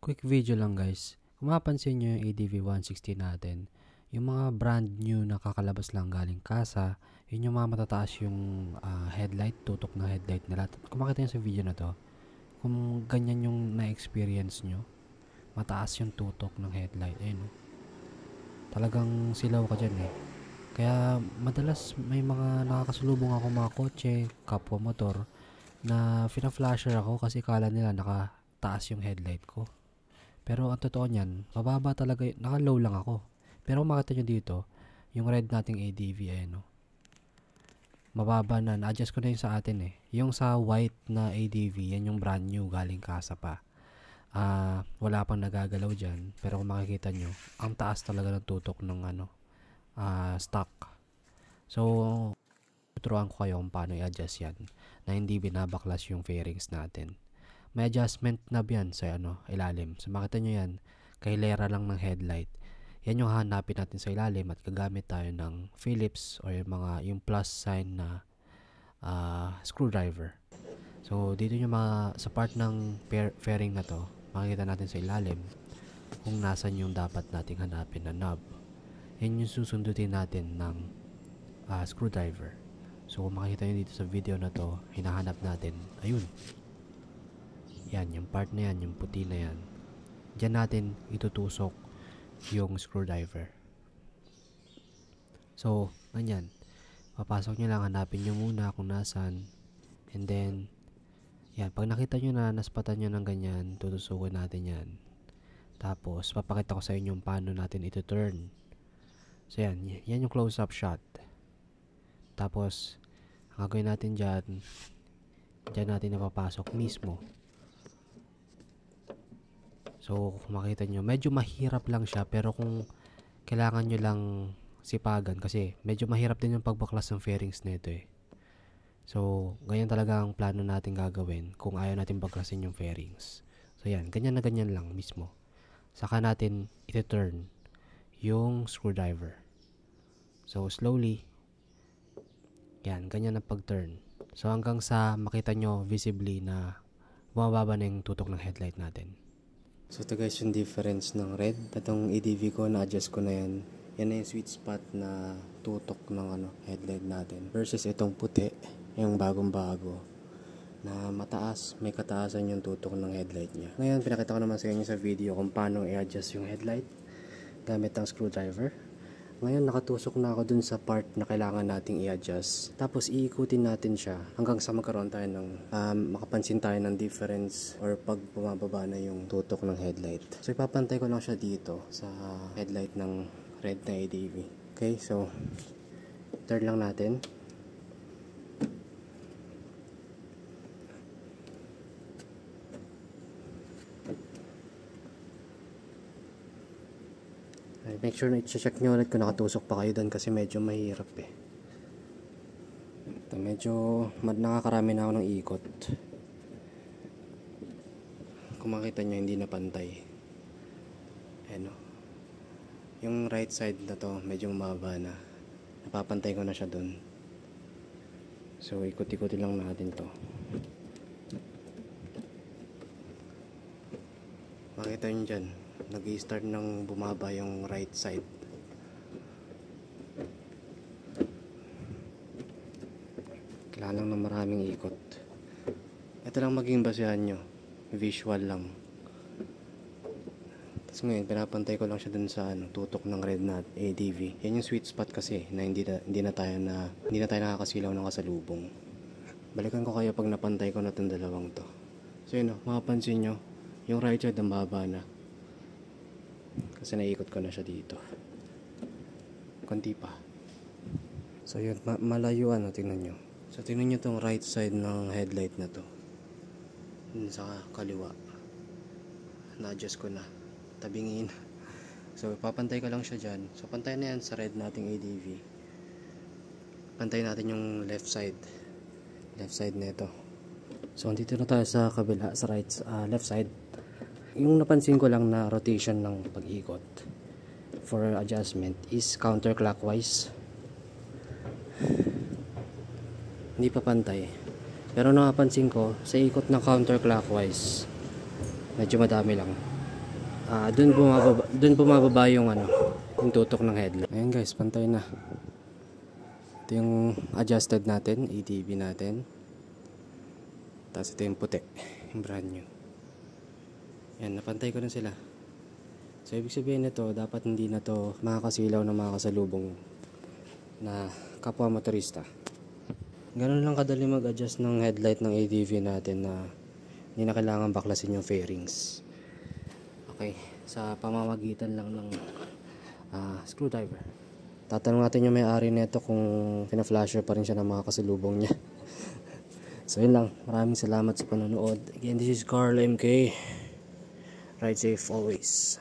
Quick video lang guys. Kung mapapansin nyo yung ADV-160 natin, yung mga brand new na kakalabas lang galing kasa, yun yung mga matataas yung headlight, tutok ng headlight nila. Kung makita nyo sa video na to, kung ganyan yung na-experience nyo, mataas yung tutok ng headlight. Ayun, talagang silaw ka dyan eh. Kaya madalas may mga nakakasalubong ako mga kotse, kapwa motor, na fina-flasher ako kasi kala nila nakataas yung headlight ko. Pero ang totoo niyan, mababa talaga, naka-low lang ako. Pero kung makita nyo dito, yung red nating ADV, ayan o. Mababa na, na-adjust ko na yung sa atin eh. Yung sa white na ADV, yan yung brand new, galing kasa pa. Wala pang nagagalaw dyan. Pero kung makikita nyo, ang taas talaga ng tutok ng stock. So, tuturuan ko kayo kung paano i-adjust yan na hindi binabaklas yung fairings natin. May adjustment knob yan sa ilalim. So makita nyo yan, kahilera lang ng headlight. Yan yung hanapin natin sa ilalim at gagamit tayo ng Phillips or yung plus sign na screwdriver. So dito yung sa part ng fairing na to, makikita natin sa ilalim kung nasan yung dapat nating hanapin na knob. Yan yung susundutin natin ng screwdriver. So kung makikita nyo dito sa video na to, hinahanap natin, ayun. Yan, yung part na yan, yung puti na yan. Diyan natin itutusok yung screwdriver. So, ganyan. Papasok nyo lang, hanapin nyo muna kung nasan. And then, yan, pag nakita nyo na naspatan nyo ng ganyan, tutusukin natin yan. Tapos, papakita ko sa inyo paano natin ito turn. So, yan yung close-up shot. Tapos, ang gagawin natin dyan natin napapasok mismo. So, kung makita nyo, medyo mahirap lang siya, pero kung kailangan nyo lang sipagan, kasi medyo mahirap din yung pagbaklas ng fairings nito eh. So, ganyan talaga ang plano natin gagawin kung ayaw natin baklasin yung fairings. So, yan, ganyan na ganyan lang mismo. Saka natin iti-turn yung screwdriver. So, slowly, yan, ganyan ang pag-turn. So, hanggang sa makita nyo visibly na bumababa na yung tutok ng headlight natin. So ito guys yung difference ng red. Itong ADV ko, na-adjust ko na yan. Yan na yung sweet spot na tutok ng headlight natin. Versus itong puti, yung bagong bago. Na mataas, may kataasan yung tutok ng headlight niya. Ngayon, pinakita ko naman sa inyo sa video kung paano i-adjust yung headlight gamit ang screwdriver. Ngayon, nakatusok na ako dun sa part na kailangan nating i-adjust. Tapos, iikutin natin siya hanggang sa magkaroon tayo ng, makapansin tayo ng difference or pag bumababa na yung tutok ng headlight. So, ipapantay ko lang siya dito sa headlight ng red na ADV. Okay, so, turn lang natin. Make sure na i-check nyo ulit kung nakatusok pa kayo doon kasi medyo mahirap eh. Ito, medyo nakakarami na ako ng ikot. Kung makita nyo, hindi na pantay. Ano, yung right side na to medyo mababa na. Napapantay ko na siya doon. So ikot-ikutin lang natin to. Makita nyo dyan, nag-i-start nang bumaba yung right side. Kailangan lang ng maraming ikot. Ito lang maging basehan nyo, visual lang. Tapos ngayon pinapantay ko lang siya dun sa tutok ng red na ADV. Yan yung sweet spot kasi na hindi na tayo nakakasilaw ng kasalubong. Balikan ko kayo pag napantay ko na itong dalawang to. So yun, makapansin nyo, yung right side ang baba na. Kasi naikot ko na siya dito. Konti pa. So yun, malayuan, tingnan nyo. So tingnan nyo tong right side ng headlight na to. Yun sa kaliwa. Na-adjust ko na. Tabingin. So papantay ko lang siya dyan. So pantay na yan sa red nating ADV. Pantay natin yung left side. Left side na ito. So dito na tayo sa kabila, sa left side. Yung napansin ko lang na rotation ng pag-ikot for adjustment is counterclockwise. Hindi pa pantay. Pero napansin ko sa ikot ng counterclockwise medyo madami lang. Doon bumababa yung yung tutok ng headlight. Ayan guys, pantay na. Ito yung adjusted natin, ADV natin. Tapos ito yung puti, yung brand new. Yan, napantay ko na sila. So ibig sabihin nito, dapat hindi na to makakasilaw ng mga kasalubong na kapwa motorista. Ganun lang kadali mag-adjust ng headlight ng ADV natin na hindi na kailangan baklasin yung fairings. Okay, sa pamamagitan lang ng screwdriver. Tatanong natin yung may-ari nito kung pina-flasher pa rin siya ng mga kasalubong niya. So yun lang, maraming salamat sa panonood. Again, this is Carl MK. Ride safe always.